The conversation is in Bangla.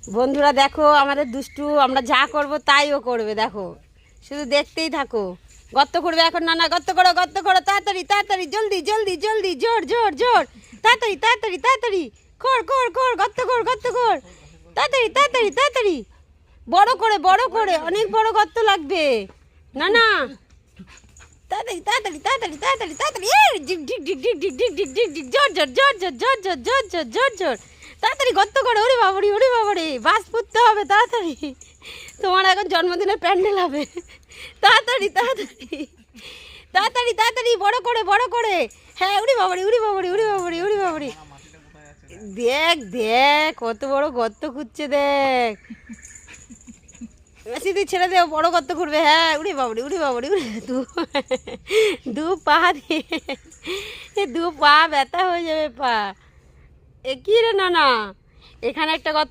বন্ধুরা দেখো আমাদের দুষ্টু, আমরা যা করব তাই ও করবে। দেখো শুধু দেখতেই থাকো। গর্ত করবে এখন, না না গর্ত করো গর্ত করো, তাড়াতাড়ি তাড়াতাড়ি, জলদি জলদি জলদি, জোর জোর জোর, তাড়াতাড়ি তাড়াতাড়ি তাড়াতাড়ি, কর কর কর, গর্ত কর গর্ত কর, তাড়াতাড়ি তাড়াতাড়ি তাড়াতাড়ি, বড় করে অনেক বড় গর্ত লাগবে। না না তাড়াতাড়ি তাড়াতাড়ি তাড়াতাড়ি তাড়াতাড়ি তাড়াতাড়ি, ডিগ ডিগ ডিগ ডিগ ডিগ ডিগ ডিগ ডিগ ডিগ, জোর জোর জোর জোর জোর জোর জোর জোর জোর জোর, তাড়াতাড়ি গর্ত করো। ওরে বাবারে বাস পুঁততে হবে তাড়াতাড়ি, তোমার এখন জন্মদিনের প্যান্ডেল হবে। তাড়াতাড়ি তাড়াতাড়ি তাড়াতাড়ি তাড়াতাড়ি, বড় করে। হ্যাঁ উড়ি বাবারে উড়ি বাবারে উড়ি বাবারে উড়ি বাবারে, দেখ দেখ কত বড় গর্ত খুঁজছে দেখ। বেশি তুই ছেড়ে দে, বড় গর্ত করবে। হ্যাঁ উড়ি বাবারে উড়ি দু পা দিয়ে, দু পা ব্যথা হয়ে যাবে পা। এ কি রে না না, এখানে একটা গর্ত